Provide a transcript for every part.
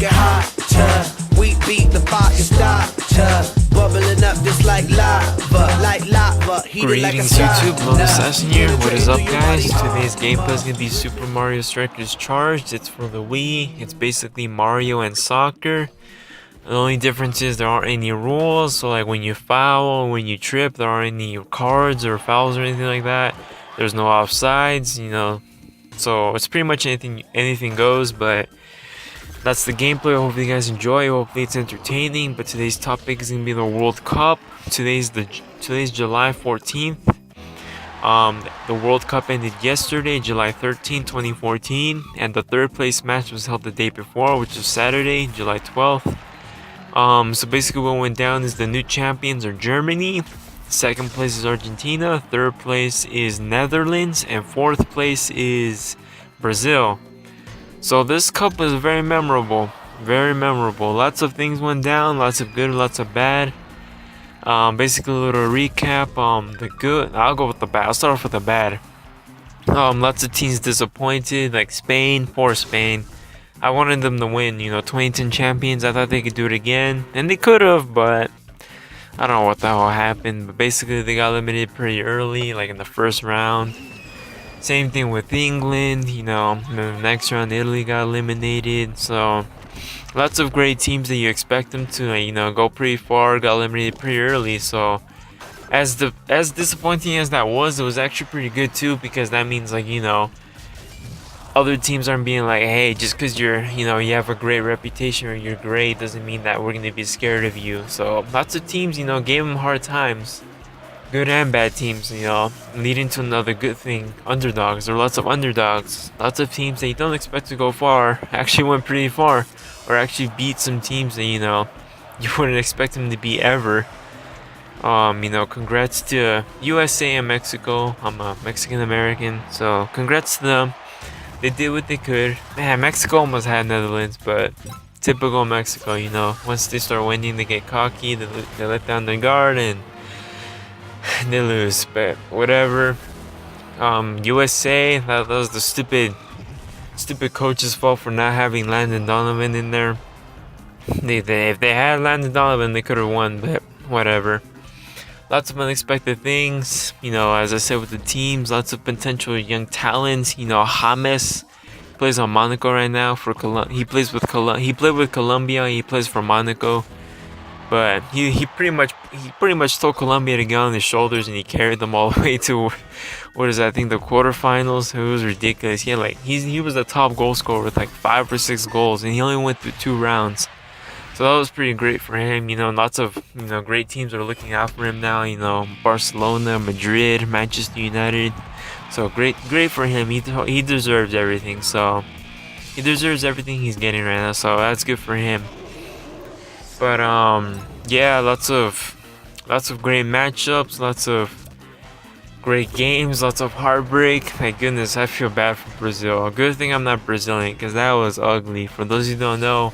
get hotter. We beat the fire starter, bubbling up just like lava, heated like a Greetings YouTube, Lone sauna. Assassin here. What is up guys? Today's gameplay is going to be Super Mario Strikers Charged. It's for the Wii. It's basically Mario and soccer. The only difference is there aren't any rules, so like when you foul, when you trip, there aren't any cards or fouls or anything like that. There's no offsides, you know. So it's pretty much anything goes, but that's the gameplay. Hopefully you guys enjoy. Hopefully it's entertaining. But today's topic is gonna be the World Cup. Today's July 14th. The World Cup ended yesterday, July 13th, 2014, and the third place match was held the day before, which was Saturday, July 12th. So basically what went down is the new champions are Germany, second place is Argentina, third place is Netherlands, and fourth place is Brazil. So this cup was very memorable, very memorable. Lots of things went down, lots of good, lots of bad. Basically a little recap. The good, I'll go with the bad. I'll start off with the bad. Lots of teams disappointed, like Spain. Poor Spain. I wanted them to win, 2010 champions. I thought they could do it again, and they could have, but I don't know what the hell happened. But basically they got eliminated pretty early, like in the first round. Same thing with England, in the next round Italy got eliminated. So lots of great teams that you expect them to, go pretty far, got eliminated pretty early. So as disappointing as that was, it was actually pretty good too, because that means other teams aren't being like, hey, just because you have a great reputation or you're great doesn't mean that we're going to be scared of you. So lots of teams, gave them hard times. Good and bad teams, leading to another good thing. Underdogs. There are lots of underdogs. Lots of teams that you don't expect to go far actually went pretty far, or actually beat some teams that you wouldn't expect them to beat ever. Congrats to USA and Mexico. I'm a Mexican American, so congrats to them. They did what they could. Man, Mexico almost had Netherlands, but typical Mexico, once they start winning, they get cocky, they let down their guard, and they lose. But whatever. USA, that was the stupid coach's fault for not having Landon Donovan in there. If they had Landon Donovan, they could have won, but whatever. Lots of unexpected things, as I said with the teams, lots of potential young talents. James plays on Monaco right now for he played with Colombia, he plays for Monaco. But he pretty much told Colombia to get on his shoulders, and he carried them all the way to I think the quarterfinals. It was ridiculous. He was the top goal scorer with like 5 or 6 goals, and he only went through 2 rounds. So that was pretty great for him. Lots of great teams are looking out for him now. Barcelona, Madrid, Manchester United. So great for him. He deserves everything. So he deserves everything he's getting right now. So that's good for him. But yeah, lots of great matchups, lots of great games, lots of heartbreak. My goodness, I feel bad for Brazil. Good thing I'm not Brazilian, because that was ugly. For those who don't know,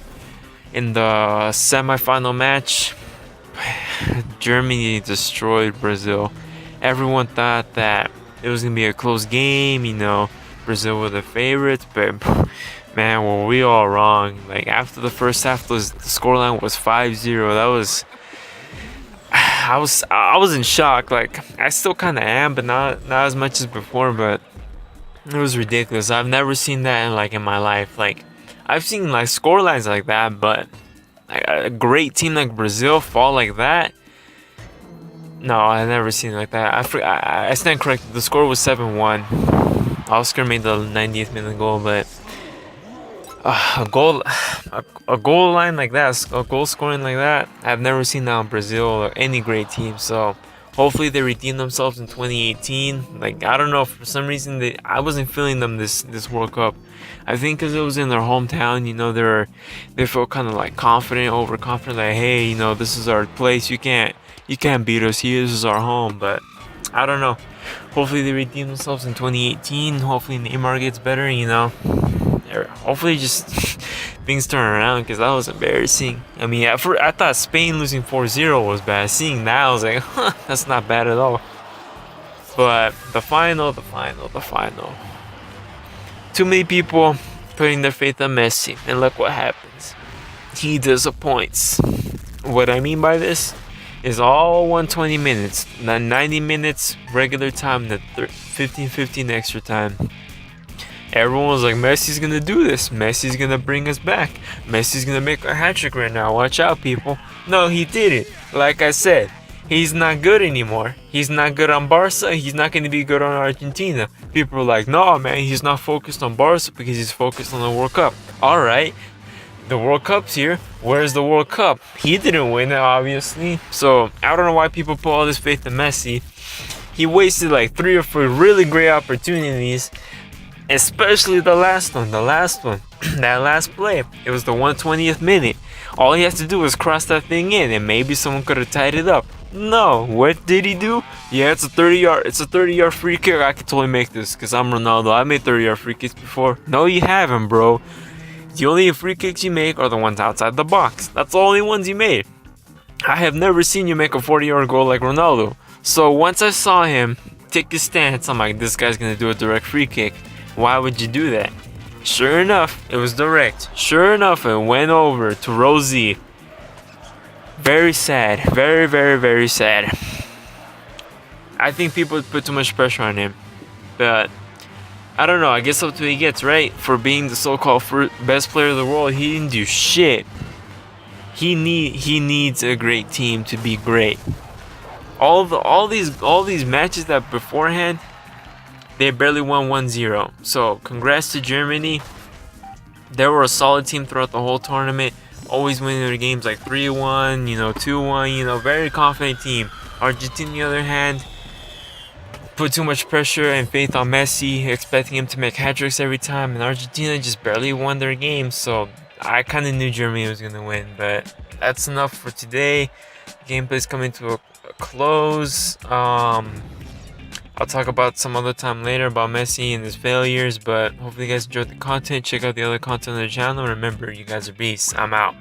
in the semi-final match, Germany destroyed Brazil. Everyone thought that it was gonna be a close game. Brazil were the favorites, but man, were we all wrong. Like after the first half, the scoreline was 5-0. That was, I was in shock. Like I still kind of am, but not as much as before. But it was ridiculous. I've never seen that in my life. Like I've seen scorelines like that, but a great team like Brazil fall like that. No, I've never seen it like that. I stand corrected. The score was 7-1. Oscar made the 90th minute goal, but a goal line like that, a goal scoring like that, I've never seen that on Brazil or any great team. So hopefully they redeem themselves in 2018. I don't know, for some reason I wasn't feeling them this World Cup. I think because it was in their hometown, they felt kind of confident, overconfident, like, hey, this is our place. You can't beat us here. This is our home. But I don't know. Hopefully they redeem themselves in 2018. Hopefully Neymar gets better. Hopefully just things turn around, because that was embarrassing. I mean, I thought Spain losing 4-0 was bad. Seeing that, I was like, that's not bad at all. But the final. Too many people putting their faith on Messi, and look what happens. he disappoints. What I mean by this is all 120 minutes, not 90 minutes regular time, the 15 extra time. Everyone was like, Messi's gonna do this. Messi's gonna bring us back. Messi's gonna make a hat trick right now. Watch out, people. No, he didn't. Like I said, he's not good anymore. He's not good on Barca. He's not gonna be good on Argentina. People are like, no, man, he's not focused on Barca because he's focused on the World Cup. All right. The World Cup's here. Where's the World Cup? He didn't win it, obviously. So I don't know why people put all this faith in Messi. He wasted like 3 or 4 really great opportunities, especially the last one. That last play. It was the 120th minute. All he has to do was cross that thing in, and maybe someone could have tied it up. No, what did he do? Yeah, it's a 30-yard free kick. I could totally make this because I'm Ronaldo. I made 30-yard free kicks before. No, you haven't, bro. The only free kicks you make are the ones outside the box. That's the only ones you made. I have never seen you make a 40-yard goal like Ronaldo. So once I saw him take his stance, I'm like, this guy's gonna do a direct free kick. Why would you do that? Sure enough, it was direct. Sure enough, it went over to Rosie. Very sad. Very, very, very sad. I think people put too much pressure on him. But I don't know, I guess up to he gets, right? For being the so-called best player of the world, he didn't do shit. He needs a great team to be great. All these matches that beforehand, they barely won 1-0. So congrats to Germany. They were a solid team throughout the whole tournament, always winning their games like 3-1, 2-1, very confident team. Argentina, on the other hand, put too much pressure and faith on Messi, expecting him to make hat tricks every time, and Argentina just barely won their game. So I kind of knew Germany was gonna win, but that's enough for today. Gameplay's coming to a close. I'll talk about some other time later about Messi and his failures, but hopefully you guys enjoyed the content. Check out the other content on the channel. Remember, you guys are beasts. I'm out.